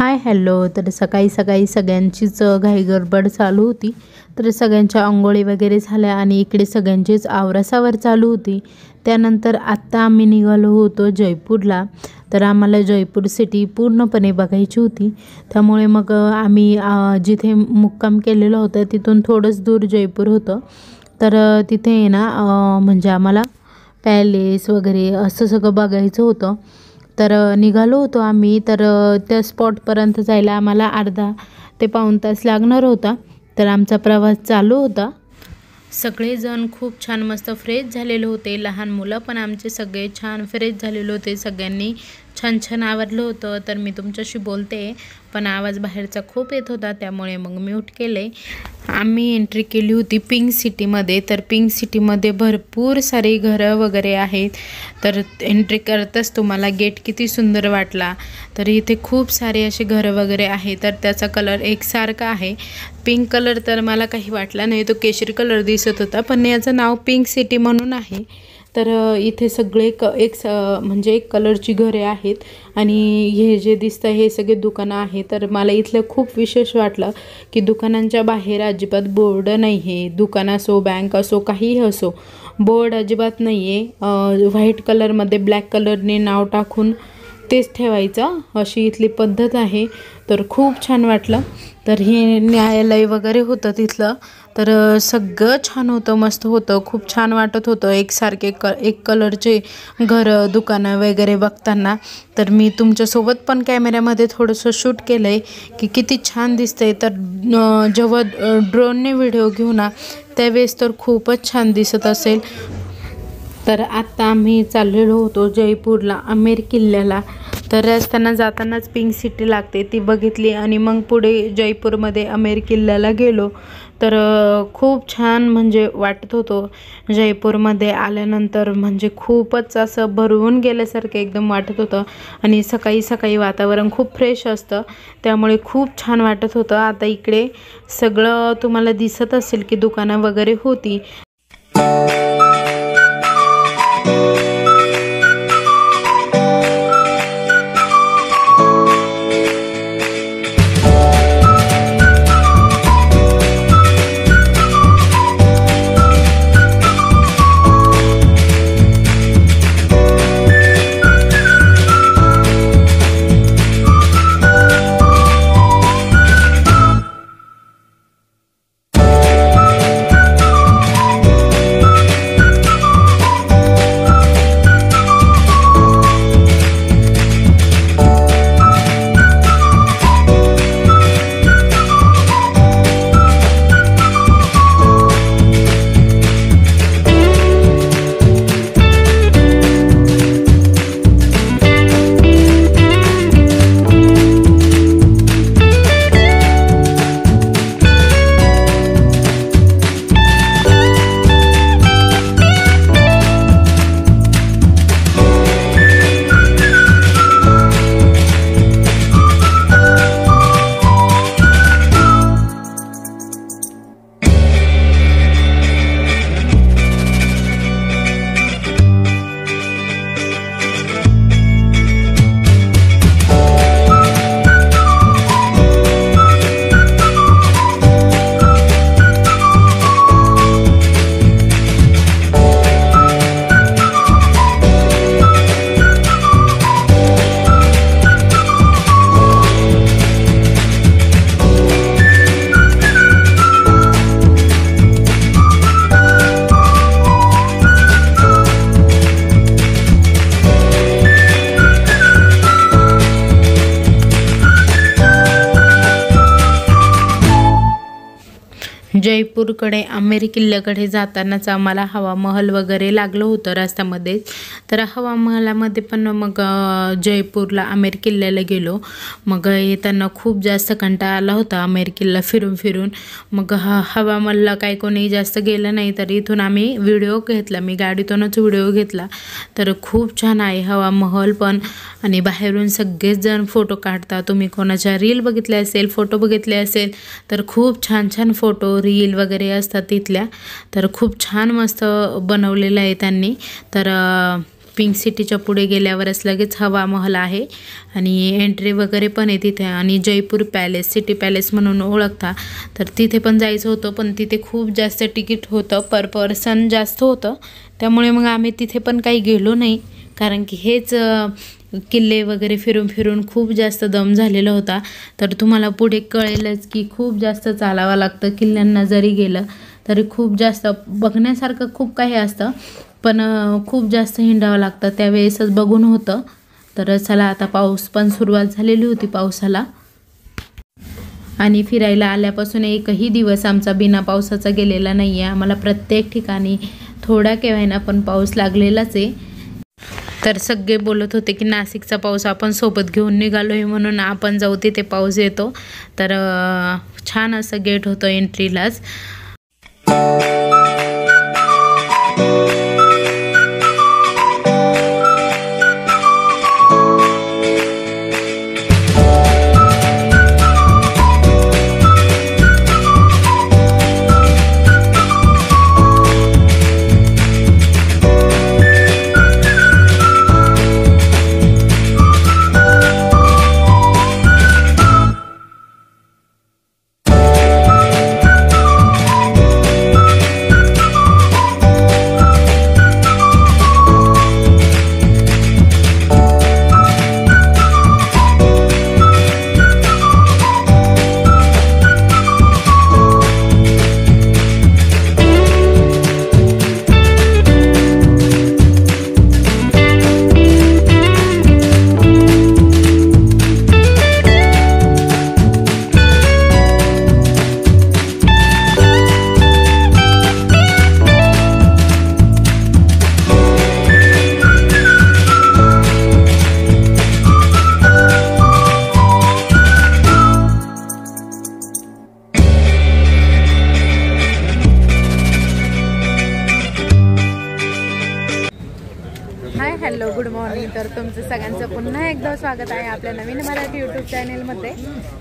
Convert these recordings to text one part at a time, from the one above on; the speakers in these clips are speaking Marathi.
Hi hello. तर सकाळी सकाळी सगळ्यांचीच घाई गडबड चालू होती। तर सगळ्यांच्या अंघोळी वगैरे झाल्या आणि इकडे सगळ्यांचीच आवरासावर चालू होती। त्यानंतर आत्ता आम्ही निघालो होतो जयपूरला। तर आम्हाला जयपूर सिटी पूर्णपणे बघायची होती। त्यामुळे मग आम्ही जिथे मुक्काम केलेलं होतं तिथून थोडंच दूर जयपूर होतं। तर तिथे आहे ना म्हणजे आम्हाला पॅलेस वगैरे असं सगळं बघायचं होतं। तर निघालो होतो आम्ही। तर त्या स्पॉटपर्यंत जायला आम्हाला अर्धा ते पाऊण तास लागणार होता। तर आमचा प्रवास चालू होता। सगळेजण खूप छान मस्त फ्रेश झालेले होते। लहान मुलं पण आमचे सगळे छान फ्रेश झालेले होते। सगळ्यांनी छान छान आवरलं होतं। तर मी तुमच्याशी बोलते पण आवाज बाहेरचा खूप येत होता, त्यामुळे मग म्यूट केले। आम्ही एंट्री केली होती पिंक सिटीमध्ये। तर पिंक सिटीमध्ये भरपूर सारी घरं वगैरे आहेत। तर एंट्री करताच तुम्हाला गेट किती सुंदर वाटला। तर इथे खूप सारे असे घरं वगैरे आहे। तर त्याचा कलर एकसारखा आहे। पिंक कलर तर मला काही वाटला नाही, तो केशरी कलर दिसत होता, पण याचं नाव पिंक सिटी म्हणून आहे। तर इथे सगळे म्हणजे एक कलरची घरे आहेत आणि हे जे दिसतं हे सगळे दुकानं आहेत। तर मला इथलं खूप विशेष वाटलं की दुकानांच्या बाहेर अजिबात बोर्ड नाही आहे। दुकान असो, बँक असो, काहीही असो, बोर्ड अजिबात नाही आहे। व्हाईट कलरमध्ये ब्लॅक कलरने नाव टाकून तेच ठेवायचं, अशी इथली पद्धत आहे। तर खूप छान वाटलं। तर हे न्यायालय वगैरे होतं तिथलं। तर सगळं छान होतं, मस्त होतं, खूप छान वाटत होतं एकसारखे एक कलरचे घरं दुकानं वगैरे बघताना। तर मी तुमच्यासोबत पण कॅमेऱ्यामध्ये थोडंसं शूट केलं आहे की किती छान दिसतंय। तर जेव्हा ड्रोनने व्हिडिओ घेऊ ना त्यावेळेस तर खूपच छान दिसत असेल। तर आत्ता आम्ही चाललेलो होतो जयपूरला आमेर किल्ल्याला। तर रस्त्यानं जातानाच पिंक सिटी लागते ती बघितली आणि मग पुढे जयपूरमध्ये आमेर किल्ल्याला गेलो। तर खूप छान म्हणजे वाटत होतं जयपूरमध्ये आल्यानंतर। म्हणजे खूपच असं भरवून गेल्यासारखं एकदम वाटत होतं आणि सकाळी सकाळी वातावरण खूप फ्रेश असतं, त्यामुळे खूप छान वाटत होतं। आता इकडे सगळं तुम्हाला दिसत असेल की दुकानं वगैरे होती। जयपूरकडे आमेर किल्ल्याकडे जातानाच आम्हाला हवा महल वगैरे लागलं होतं रस्त्यामध्ये। तर हवा महलामध्ये पण मग जयपूरला आमेर किल्ल्याला गेलो। मग येताना खूप जास्त कंटाळा आला होता आमेर किल्ला फिरून फिरून। मग हवा महलला काही कोणी जास्त गेलं नाही, तर इथून आम्ही व्हिडिओ घेतला, मी गाडीतूनच व्हिडिओ घेतला। तर खूप छान आहे हवा महल पण, आणि बाहेरून सगळेच जण फोटो काढतात। तुम्ही कोणाच्या रील बघितले असेल, फोटो बघितले असेल तर खूप छान छान फोटो रील वगैरे असतात तिथल्या। तर खूप छान मस्त बनवलेलं आहे त्यांनी। तर पिंक सिटीच्या पुढे गेल्यावरच लगेच हवा महल आहे आणि एंट्री वगैरे पण आहे तिथे. आणि जयपूर पॅलेस, सिटी पॅलेस म्हणून ओळखता, तर तिथे पण जायचं होतं, पण तिथे खूप जास्त तिकीट होतं, पर पर्सन जास्त होतं, त्यामुळे मग आम्ही तिथे पण काही गेलो नाही. कारण की हेच किल्ले वगैरे फिरून फिरून खूप जास्त दम झालेला होता. तर तुम्हाला पुढे कळेलच की खूप जास्त चालावं लागतं. किल्ल्यांना जरी गेलं तरी खूप जास्त बघण्यासारखं खूप काही असतं, पण खूप जास्त हिंडावं लागतं. त्यावेळेसच बघून होतं. तर चला, आता पाऊस पण सुरुवात झालेली होती पावसाला, आणि फिरायला आल्यापासून एकही दिवस आमचा बिना पावसाचा गेलेला नाही आहे. आम्हाला प्रत्येक ठिकाणी थोडा केव्हाना पण पाऊस लागलेलाच आहे. तर सगळे बोलत होते की नाशिकचा पाऊस आपण सोबत घेऊन निघालो आहे, म्हणून आपण जाऊ तिथे पाऊस येतो. तर छान असं गेट होतं एंट्रीलाच. हाय, हॅलो, गुड मॉर्निंग. तर तुमचं सगळ्यांचं पुन्हा एकदा स्वागत आहे आपल्या नवीन मराठी यूट्यूब चॅनेलमध्ये.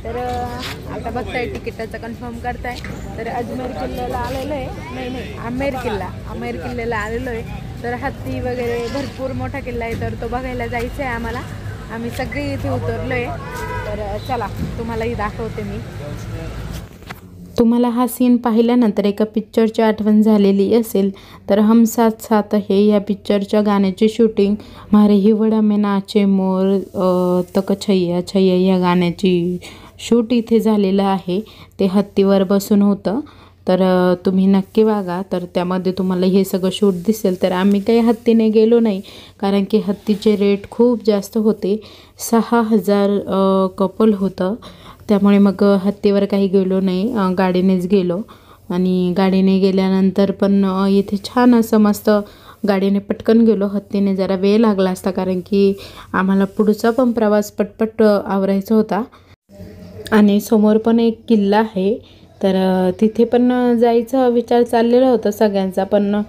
तर आता बघताय तिकिटाचं कन्फर्म करताय. तर अजमेर किल्ल्याला आलेलो आहे, नाही आमेर किल्ल्याला आलेलो आहे. तर हत्ती वगैरे भरपूर मोठा किल्ला आहे, तर तो बघायला जायचं आहे आम्हाला. आम्ही सगळे इथे उतरलो आहे. तर चला, तुम्हालाही दाखवते मी. तुम्हाला हा सीन पाहिल्यानंतर एका पिक्चरची आठवण झालेली असेल, तर हम साथ साथ है या पिक्चरच्या गाण्याची शूटिंग म्हारे हिवडा में नाचे मोर तक छैया छैया या गाण्याची शूट इथे झालेलं आहे. ते हत्तीवर बसून होतं. तर तुम्ही नक्की बघा. तर त्यामध्ये तुम्हाला हे सगळं शूट दिसेल. तर आम्ही काही हत्तीने गेलो नाही, कारण की हत्तीचे रेट खूप जास्त होते. 6,000 कपल होतं, त्यामुळे मग हत्तीवर काही गेलो नाही, गाडीनेच गेलो. आणि गाडीने गेल्यानंतर पण इथे छान असं मस्त गाडीने पटकन गेलो. हत्तीने जरा वेळ लागला असता, कारण की आम्हाला पुढचा पण प्रवास पटपट आवरायचा होता. आणि समोर पण एक किल्ला आहे, तर तिथे पण जायचा विचार चाललेला होता सगळ्यांचा, पण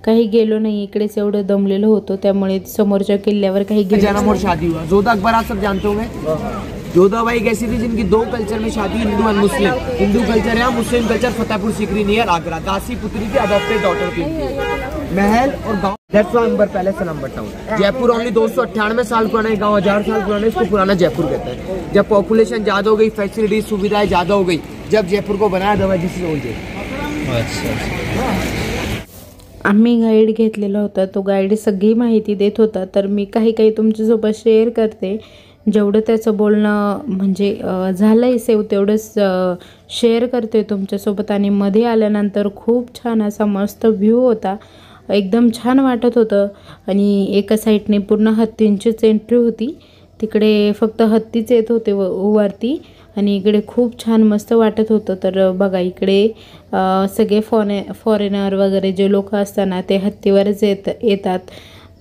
काही गेलो नाही. इकडेच एवढं दमलेलो होतो, त्यामुळे समोरच्या किल्ल्यावर काही जन्म और शादी हुआ। जोधा अकबर आप सब जानते होंगे। जोधाबाई एक ऐसी थी जिनकी दो कल्चर में शादी, हिंदू और मुस्लिम। हिंदू कल्चर यहाँ, Muslim culture Fatehpur Sikri near Agra. दासी पुत्री की अडॉप्टेड डॉटर थी। महल और गांव, that's why Amber palace and Amber town. Jaipur only 298 साल पुराना है, गांव 1000 साल पुराना है, इसको पुराना जयपुर कहते हैं। जब पॉपुलेशन ज्यादा हो गई, फैसिलिटी सुविधाएं ज्यादा हो गई, जब जयपुर को बनाया दवा जिससे हो जाए। आम्ही गाईड घेतलेला होता, तो गाईड सगळी माहिती देत होता. तर मी काही तुमच्यासोबत शेअर करते. जेवढं त्याचं बोलणं म्हणजे झालं आहे सेव, तेवढंच शेअर करते तुमच्यासोबत. आणि मध्ये आल्यानंतर खूप छान असा मस्त व्ह्यू होता, एकदम छान वाटत होतं. आणि एका साईडने पूर्ण हत्तींचीच एंट्री होती, तिकडे फक्त हत्तीच येत होते वरती, आणि इकडे खूप छान मस्त वाटत होतं. तर बघा, इकडे सगळे फॉरेनर वगैरे जे लोक असतात ना, ते हत्तीवरच येतात.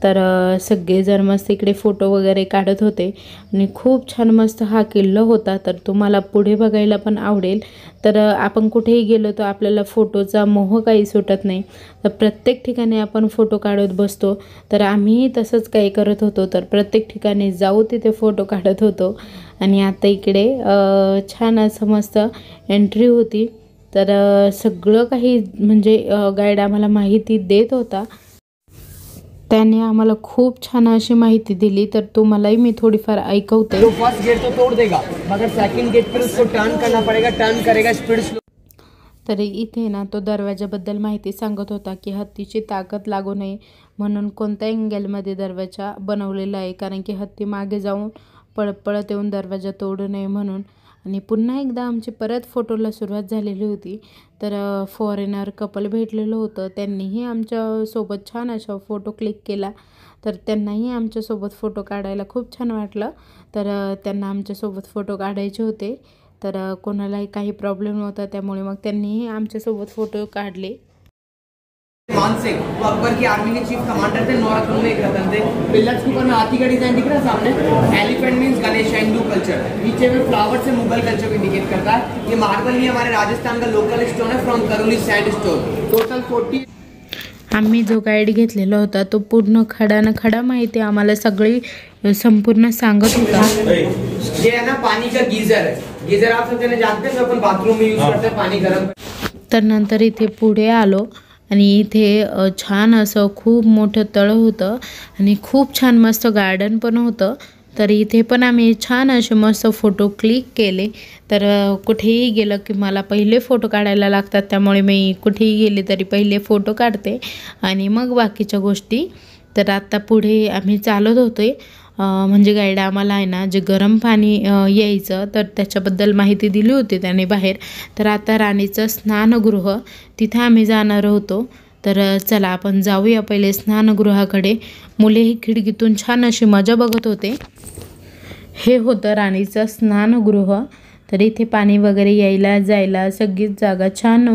तर सगळेजण मस्त इकडे फोटो वगैरे काढत होते. आणि खूप छान मस्त हा किल्ला होता. तर तुम्हाला पुढे बघायला पण आवडेल. तर आपण कुठेही गेलो तर आपल्याला फोटोचा मोह काही सुटत नाही, तर प्रत्येक ठिकाणी आपण फोटो काढत बसतो. तर आम्हीही तसंच काही करत होतो. तर प्रत्येक ठिकाणी जाऊ तिथे फोटो काढत होतो. आणि आता इकडे छान असं मस्त एंट्री होती. तर सगळं काही म्हणजे गाईड आम्हाला माहिती देत होता. त्याने आम्हाला खूप छान अशी माहिती दिली, तर तुम्हालाही मी थोडीफार ऐकवते। तो फर्स्ट गेट तो तोड़ देगा, मगर सेकंड गेट पर उसको टर्न करना पड़ेगा, टर्न करेगा स्पीड स्लो। तर इथे ना तो दरवाजाबद्दल माहिती सांगत होता की हत्तीची ताकद लागू नये म्हणून कोणत्या अँगलमध्ये दरवाजा बनवलेला आहे, कारण की हत्ती मागे जाऊन पळत येऊन दरवाजा तोडू नये म्हणून। आणि पुन्हा एकदा आमची परत फोटोला सुरुवात झालेली होती, तर फॉरेनर कपल भेटलेलं होतं, त्यांनीही आमच्यासोबत छान असा फोटो क्लिक केला, तर त्यांनाही आमच्यासोबत फोटो काढायला खूप छान वाटलं। तर त्यांना आमच्यासोबत फोटो काढायचे होते, तर कोणालाही काही प्रॉब्लेम नव्हता, त्यामुळे मग त्यांनीही आमच्यासोबत फोटो काढले। मान सिंह वो अकबर की आर्मी के चीफ कमांडर थे, नौरत्न में एक रतन थे। पिलर्स के ऊपर में हाथी का डिजाइन दिख रहा है सामने, elephant means Ganesh, Hindu culture. नीचे में फ्लावर से मुगल कल्चर को इंडिकेट करता है। ये मार्बल ही हमारे राजस्थान का लोकल स्टोन है, फ्रॉम करौली सैंडस्टोन। टोटल 40। आम्ही जो गाईड घेतलेला होता तो पूर्ण खडा न खडा माहिती आम्हाला सगळी संपूर्ण सांगत होता। ये है ना पानी का गीजर है, गीजर आप सब जने जानते हैं, अपन बाथरूम में यूज करते हैं पानी गर्म। तर नंतर इथे पुढे आलो आणि इथे छान असं खूप मोठं तळ होतं आणि खूप छान मस्त गार्डन पण होतं। तर इथे पण आम्ही छान असे मस्त फोटो क्लिक केले। तर कुठेही गेलं की मला पहिले फोटो काढायला लागतात, त्यामुळे मी कुठेही गेले तरी पहिले फोटो काढते आणि मग बाकीच्या गोष्टी। तर आता पुढे आम्ही चालत होते, म्हणजे गाईड आम्हाला आहे ना जे गरम पाणी यायचं तर त्याच्याबद्दल माहिती दिली होती त्याने बाहेर। तर आता राणीचं स्नानगृह तिथे आम्ही जाणार होतो, तर चला आपण जाऊया पहिले स्नानगृहाकडे। मुलेही खिडकीतून छान अशी मजा बघत होते। हे होतं राणीचं स्नानगृह, तर इथे पाणी वगैरे यायला जायला सगळीच जागा छान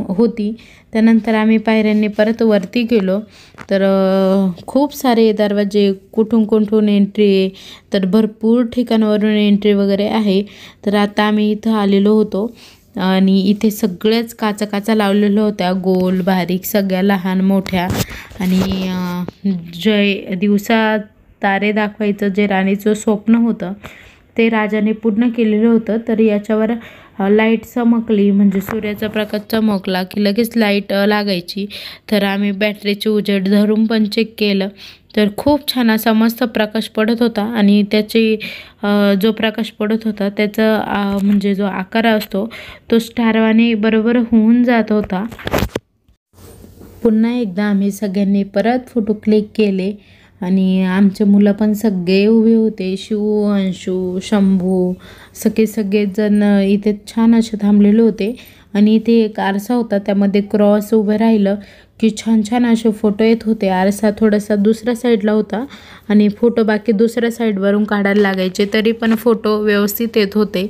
होती। त्यानंतर आम्ही पायऱ्यांनी परत वरती गेलो, तर खूप सारे दरवाजे, कुठून एंट्री आहे, तर भरपूर ठिकाणावरून एंट्री वगैरे आहे। तर आता आम्ही इथं आलेलो होतो आणि इथे सगळ्याच काचा लावलेल्या होत्या, गोल बारीक सगळ्या लहान मोठ्या। आणि जे दिवसा तारे दाखवायचं जे राणीचं स्वप्न होतं ते राजाने पूर्ण केलेलं होतं। तर याच्यावर लाईट चमकली, म्हणजे सूर्याचा प्रकाश चमकला की लगेच लाईट लागायची। तर आम्ही बॅटरीचे उजेड धरून पण चेक केलं, तर खूप छान असा मस्त प्रकाश पडत होता। आणि त्याची जो प्रकाश पडत होता त्याचा म्हणजे जो आकार असतो तो स्टारवाने बरोबर होऊन जात होता। पुन्हा एकदा आम्ही सगळ्यांनी परत फोटो क्लिक केले आणि आमचे मुलं पण सगळे उभे होते, शिव, अंशू, शंभू, सगळेच जण इथे छान असे थांबलेले होते। आणि इथे एक आरसा होता, त्यामध्ये क्रॉस उभं राहिलं की छान असे फोटो येत होते। आरसा थोडासा दुसऱ्या साईडला होता आणि फोटो बाकी दुसऱ्या साईडवरून काढायला लागायचे, तरी पण फोटो व्यवस्थित येत होते।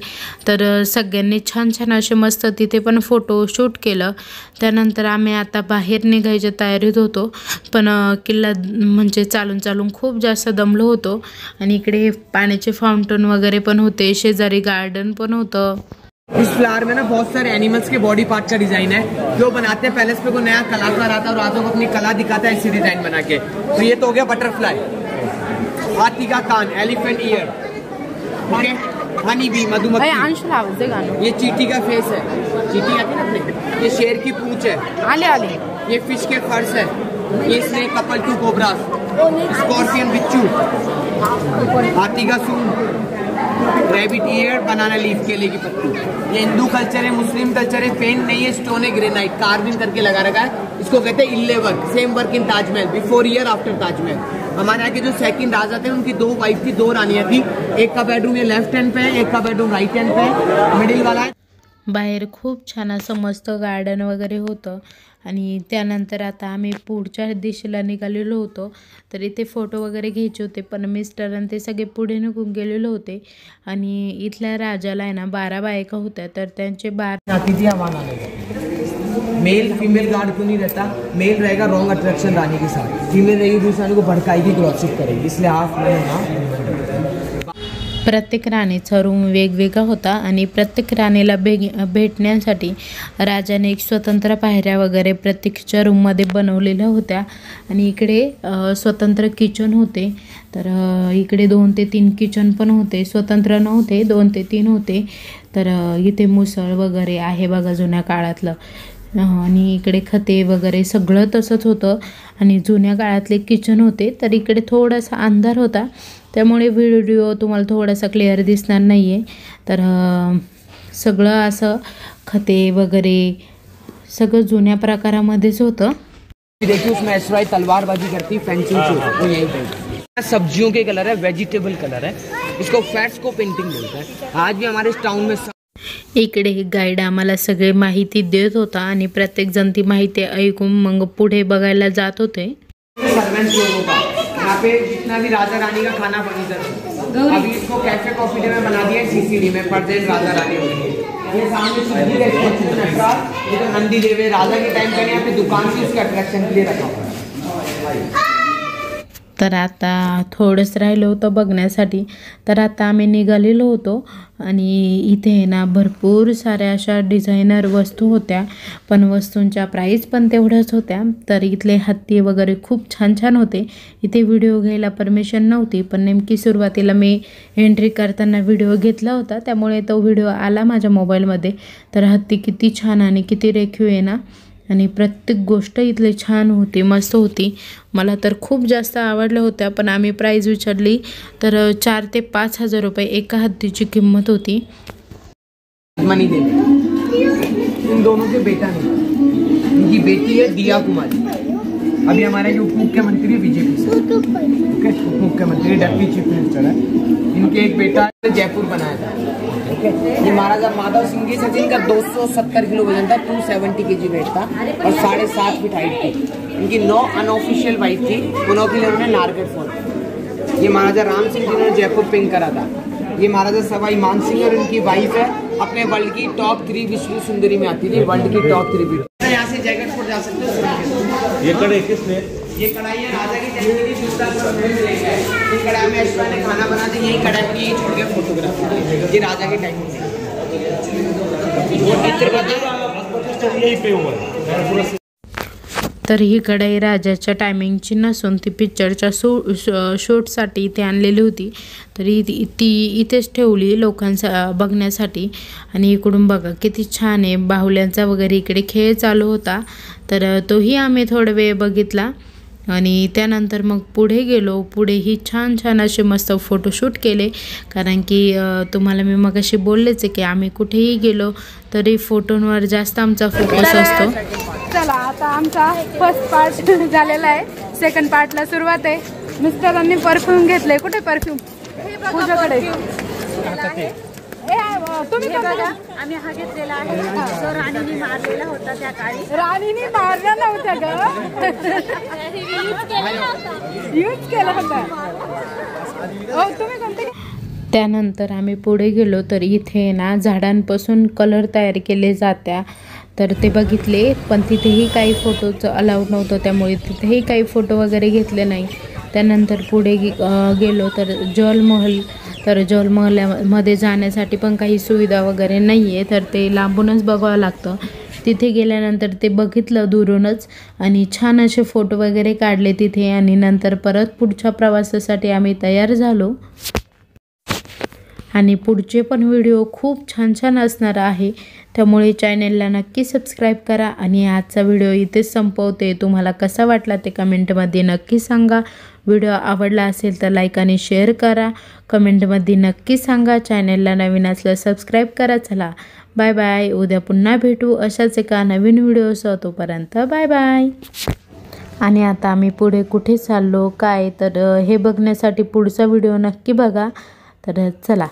तर सगळ्यांनी छान असे मस्त तिथे पण फोटो शूट केलं। त्यानंतर आम्ही आता बाहेर निघायच्या तयारीत होतो, पण किल्ला म्हणजे चालून खूप जास्त दमलो होतो। आणि इकडे पाण्याचे फाउंटन वगैरे पण होते, शेजारी गार्डन पण होतं। इस फ्लावर में ना बहुत सारे एनिमल्स के बॉडी पार्ट का डिजाइन है, जो बनाते हैं पैलेस पे कोई नया कलाकार आता है और रातों को अपनी कला दिखाता है ऐसी डिजाइन बना के। तो ये तो हो गया बटरफ्लाई, हाथी का कान, elephant year, okay, honey bee मधुमक्खी, ये चींटी का फेस है, चींटी आती है ना अपने, ये शेर की पूंछ है, आले ये फिश के फर्स है, ये snake couple two cobras, scorpion बिच्छू, हाथी का सूंड, रैबिट ईयर, बनाना लीफ, केले की पत्ती। ये हिंदू कल्चर है, मुस्लिम कल्चर है, पेंट नहीं है, स्टोन है, ग्रेनाइट, कार्विंग करके लगा रखा है। इसको कहते हैं इल्ले work, same work in Taj Mahal, before year after Taj Mahal. हमारे यहाँ के जो सेकंड राजा थे उनकी 2 वाइफ थी, 2 रानियां थी। एक का बेडरूम ये लेफ्ट हैंड पे है, एक का बेडरूम राइट हैंड पे है, मिडिल वाला है। बाहेर खूप छान असं मस्त गार्डन वगैरे होतं। आणि त्यानंतर आता आम्ही पुढच्या दिशेला निघालेलो होतो, तर इथे फोटो वगैरे घ्यायचे होते, पण मिस्टर आणि ते सगळे पुढे निघून गेलेले होते। आणि इथल्या राजाला आहे ना 12 बायका होत्या, तर त्यांचे 12 मेल फीमेल गार्ड क्यों नहीं रहता? मेल रहेगा रॉन्ग अट्रैक्शन रानी के साथ, फीमेल रहेगी दूसरे रानी को भड़काएगी, क्रॉसिंग करेगी, इसलिए हाफ में प्रत्येक राणीचा रूम वेगवेगळा होता आणि प्रत्येक राणीला भेटण्यासाठी राजाने एक स्वतंत्र पायऱ्या वगैरे प्रत्येकच्या रूममध्ये बनवलेल्या होत्या। आणि इकडे स्वतंत्र किचन होते, तर इकडे 2 ते 3 किचन पण होते, स्वतंत्र नव्हते, 2 ते 3 होते। तर इथे मुसळ वगैरे आहे बघा जुन्या काळातलं, आणि इकडे खते वगैरे सगळं तसंच होतं आणि जुन्या काळातले किचन होते. तर इकडे थोडासा अंधार होता त्यामुळे व्हिडिओ तुम्हाला थोडासा क्लिअर दिसणार नाही आहे. तर सगळं असं खते वगैरे सगळं जुन्या प्रकारामध्येच होतं. देखिए उसमें ऐश्वर्या तलवारबाजी करती फेंसिंग वो यही पे सब्जियों के कलर है, वेजिटेबल कलर है, इसको फैट्स को पेंटिंग बोलते हैं. आज भी हमारे इस टाउन में इकडे गाईड आम्हाला सगळे माहिती देत होता आणि प्रत्येक जण ती माहिती ऐकून मग पुढे बघायला जात होते. सर्वेंट्स लोगों का यहाँ पे जितना भी राजा रानी का खाना बनी सर, अभी इसको कैफे कॉफी डे में बना दिया है, सीसीडी में परदेश राजा रानी हो गई. ये सामने शिवजी का स्टैचू नटरा, ये तो नंदी देव राजा के टाइम पे यहाँ पे दुकान से इसके अट्रैक्शन के लिए रखा हुआ है. तर आता थोडंच राहिलं होतं बघण्यासाठी. तर आता आम्ही निघालेलो होतो आणि इथे ना भरपूर साऱ्या अशा डिझायनर वस्तू होत्या, पण वस्तूंच्या प्राईस पण तेवढ्याच होत्या. तर इथले हत्ती वगैरे खूप छान छान होते. इथे व्हिडिओ घ्यायला परमिशन नव्हती, पण नेमकी सुरुवातीला मी एंट्री करताना व्हिडिओ घेतला होता त्यामुळे तो व्हिडिओ आला माझ्या मोबाईलमध्ये. तर हत्ती किती छान आणि किती रेखीव आहे ना, आणि प्रत्येक गोष्ट इथले छान होती, मस्त होती. मला तर खूप जास्त आवडल्या होत्या. पण आम्ही प्राईस विचारली तर 4 ते 5 हजार रुपये एका हत्तीची किंमत होती. मनी देवी इन दोनों के बेटा नहीं, इनकी बेटी है दिया कुमारी. अभी हमारे जो उप मुख्यमंत्री बीजेपी से, ओके, उप मुख्यमंत्री डेप्यूटी चीफ मिनिस्टर है. इनके एक बेटा जयपुर बनाया था. ये महाराजा माधव सिंह जी सचिन का 270 किलो वजन था, 270 kg वेट था और 7.5 फीट हाइट थी. इनकी 9 अनऑफिशियल वाइफ थी, उन्हों के लिए उन्होंने नारगढ़ फोन. ये महाराजा राम सिंह जिन्होंने जयपुर पिंक करा था. ये महाराजा सवाई मान सिंह और इनकी वाइफ है, अपने वर्ल्ड की टॉप 3 विश्व सुंदरी में आती थी, वर्ल्ड की टॉप 3 ब्यूटी. यहाँ से जयगढ़ फोर्ट जा सकते हो. ये कढ़ाई किसने? ये कढ़ाई है राजा की टाइम की मिलेंगे. इस कढ़ाई में ऐश्वर्या ने खाना बना दिया, यही कढ़ाई की छोड़ के फोटोग्राफी. ये राजा के टाइम में यही पे हुआ है. तर ही कढाई राजाच्या टायमिंगची नसून ती पिक्चरच्या शूटसाठी इथे आणलेली होती. तरी ती इथेच ठेवली लोकांचा बघण्यासाठी. आणि इकडून बघा किती छान आहे, बाहुल्यांचा वगैरे इकडे खेळ चालू होता. तर तोही आम्ही थोडा वेळ बघितला आणि त्यानंतर मग पुढे गेलो. पुढेही छान छान असे मस्त फोटोशूट केले, कारण की तुम्हाला मी मगाशी बोललेच आहे की आम्ही कुठेही गेलो तरी फोटोंवर जास्त आमचा फोकस असतो. चला आता आमचा फर्स्ट पार्ट झालेला आहे. सेकंड पार्टला सुरुवात आहे. मिस्टरांनी परफ्यूम घेतले. कुठे परफ्यूम? पूजाकडे. तुम्ही बघा, आम्ही हा घेतलेला आहे. जो राणीने मारलेला होता त्या काळी. राणीने मारला नव्हता ग, यूज केला होता. तुम्ही कोणते? त्यानंतर आम्ही पुढे गेलो तर इथे ना झाडांपासून कलर तयार केले जात्या. तर ते बघितले, पण तिथेही काही फोटोचं अलाउड नव्हतं त्यामुळे तिथेही काही फोटो वगैरे घेतले नाही. त्यानंतर पुढे गेलो तर जलमहल. तर जलमहलामध्ये जाण्यासाठी पण काही सुविधा वगैरे नाही आहे, तर ते लांबूनच बघावं लागतं. तिथे गेल्यानंतर ते बघितलं दुरूनच आणि छान असे फोटो वगैरे काढले तिथे. आणि नंतर परत पुढच्या प्रवासासाठी आम्ही तयार झालो. आणि पुढचे पण व्हिडिओ खूप छान छान असणार आहे, त्यामुळे चॅनेलला नक्की सबस्क्राईब करा. आणि आजचा व्हिडिओ इथेच संपवते. तुम्हाला कसा वाटला ते कमेंटमध्ये नक्की सांगा. व्हिडिओ आवडला असेल तर लाईक आणि शेअर करा. कमेंटमध्ये नक्की सांगा. चॅनेलला नवीन असलं सबस्क्राईब करा. चला बाय बाय. उद्या पुन्हा भेटू अशाच एका नवीन व्हिडिओसह. तोपर्यंत बाय बाय. आणि आता आम्ही पुढे कुठे चाललो काय तर हे बघण्यासाठी पुढचा व्हिडिओ नक्की बघा. तर चला.